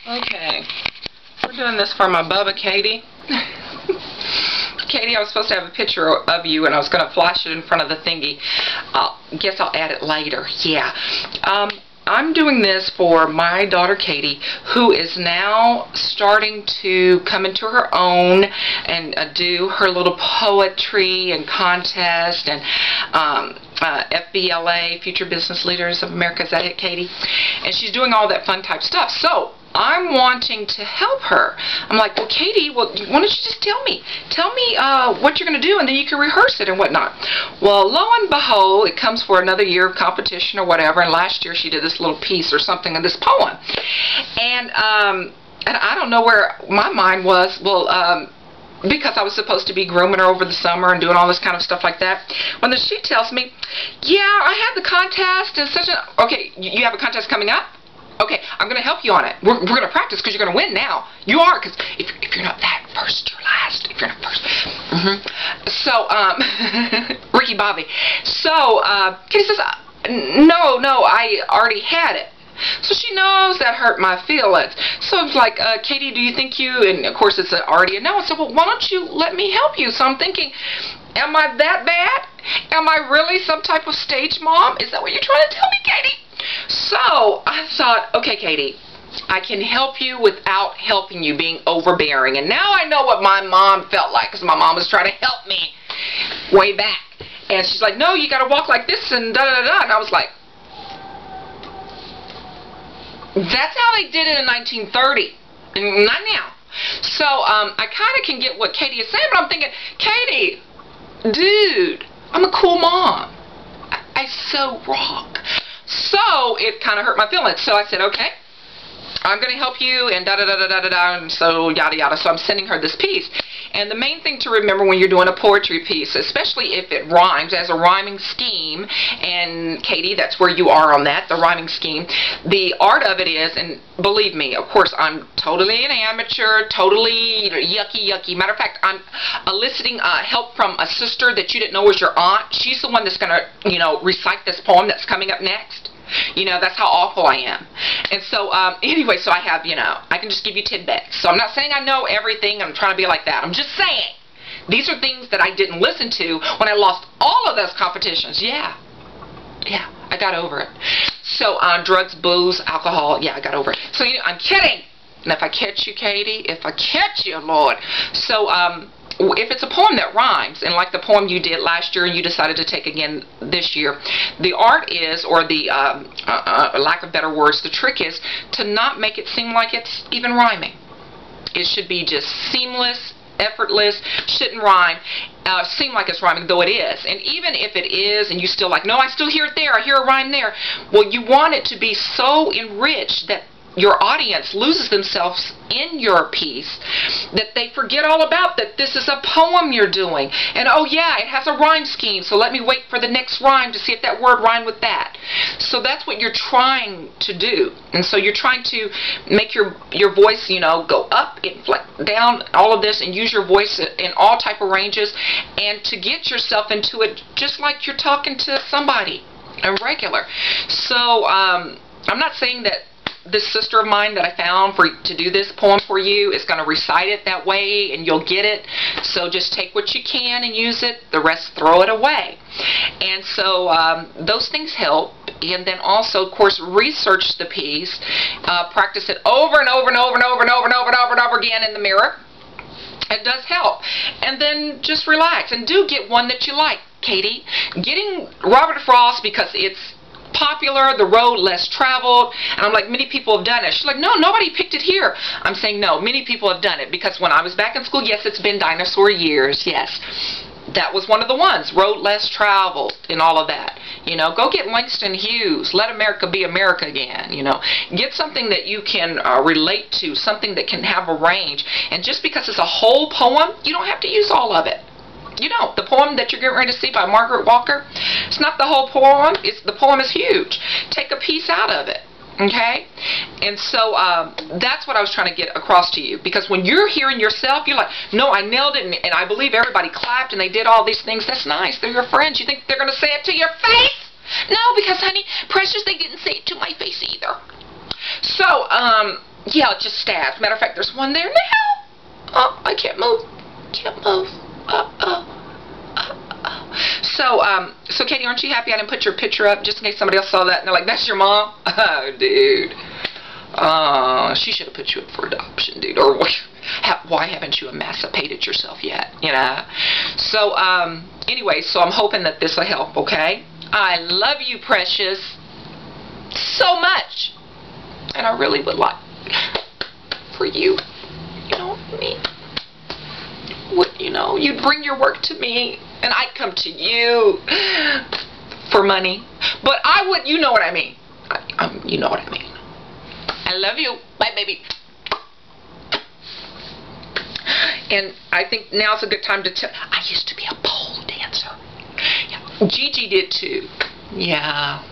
Okay, we're doing this for my Bubba Katie. Katie, I was supposed to have a picture of you and I was going to flash it in front of the thingy. Guess I'll add it later. Yeah. I'm doing this for my daughter Katie, who is now starting to come into her own and do her little poetry and contest and FBLA, Future Business Leaders of America. Is that it, Katie? And she's doing all that fun type stuff. So I'm wanting to help her. I'm like, well, Katie, why don't you just tell me what you're going to do, and then you can rehearse it and whatnot. Well, lo and behold, it comes for another year of competition or whatever, and last year she did this little piece or something in this poem. And I don't know where my mind was. Well, because I was supposed to be grooming her over the summer and doing all this kind of stuff like that, when she tells me, yeah, I had the contest and such a... Okay, you have a contest coming up? Okay, I'm going to help you on it. We're going to practice because you're going to win now. You are, because if you're not that first, you're last. If you're not first. So, Ricky Bobby. So, Katie says, no, I already had it. So she knows that hurt my feelings. So it's like, Katie, do you think you, and of course it's already a no. I said, well, why don't you let me help you? So I'm thinking, am I that bad? Am I really some type of stage mom? Is that what you're trying to tell me, Katie? So I thought, okay, Katie, I can help you without helping you being overbearing. And now I know what my mom felt like, because my mom was trying to help me way back. And she's like, no, you got to walk like this and da-da-da-da. And I was like, that's how they did it in 1930. Not now. So I kind of can get what Katie is saying, but I'm thinking, Katie, dude, I'm a cool mom. I so rock. So it kind of hurt my feelings. So I said, okay, I'm going to help you and da-da-da-da-da-da, and so yada yada. So I'm sending her this piece. And the main thing to remember when you're doing a poetry piece, especially if it rhymes, as a rhyming scheme, and Katie, that's where you are on that, the rhyming scheme, the art of it is, and believe me, of course, I'm totally an amateur, totally yucky. Matter of fact, I'm eliciting help from a sister that you didn't know was your aunt. She's the one that's going to, recite this poem that's coming up next. That's how awful I am. And so, anyway, so I have, I can just give you tidbits. So I'm not saying I know everything. I'm trying to be like that. I'm just saying these are things that I didn't listen to when I lost all of those competitions. Yeah, I got over it. So, drugs, booze, alcohol, yeah, I got over it. So, I'm kidding. And if I catch you, Katie, if I catch you, Lord. So, if it's a poem that rhymes, and like the poem you did last year and you decided to take again this year, the art is, or the lack of better words, the trick is to not make it seem like it's even rhyming. It should be just seamless, effortless, shouldn't rhyme, seem like it's rhyming, though it is. And even if it is, and you still like, no, I still hear it there, I hear a rhyme there, well, you want it to be so enriched that your audience loses themselves in your piece, that they forget all about that this is a poem you're doing. And oh yeah, it has a rhyme scheme, so let me wait for the next rhyme to see if that word rhymed with that. So that's what you're trying to do. And so you're trying to make your voice, go up, inflect down, all of this, and use your voice in all type of ranges, and to get yourself into it just like you're talking to somebody, a regular. So I'm not saying that this sister of mine that I found to do this poem for you is going to recite it that way and you'll get it. So just take what you can and use it. The rest, throw it away. And so those things help. And then also, of course, research the piece. Practice it over and over and over and over and over and over and over and over again in the mirror. It does help. And then just relax. And do get one that you like, Katie. Getting Robert Frost because it's popular, the road less traveled, and I'm like, many people have done it. She's like, no, nobody picked it here. I'm saying, no, many people have done it, because when I was back in school, yes, it's been dinosaur years, yes, that was one of the ones, road less traveled, and all of that. Go get Langston Hughes, let America be America again, get something that you can relate to, something that can have a range, and just because it's a whole poem, you don't have to use all of it. The poem that you're getting ready to see by Margaret Walker, it's not the whole poem. The poem is huge. Take a piece out of it, okay? And so that's what I was trying to get across to you. Because when you're hearing yourself, you're like, no, I nailed it, and I believe everybody clapped and they did all these things. That's nice. They're your friends. You think they're going to say it to your face? No, because, honey, precious, they didn't say it to my face either. So, Yeah, just stabs. Matter of fact, there's one there now. Oh, I can't move. Can't move. So Katie, aren't you happy I didn't put your picture up just in case somebody else saw that and they're like, that's your mom? Oh, dude. She should have put you up for adoption, dude. Or why haven't you emancipated yourself yet? You know. So anyway, so I'm hoping that this will help. Okay. I love you, precious, so much, and I really would like for you. You know what I mean? You know, you'd bring your work to me, and I'd come to you for money. But I would, you know what I mean. You know what I mean. I love you. Bye, baby. And I think now's a good time to tell. I used to be a pole dancer. Yeah. Gigi did too. Yeah.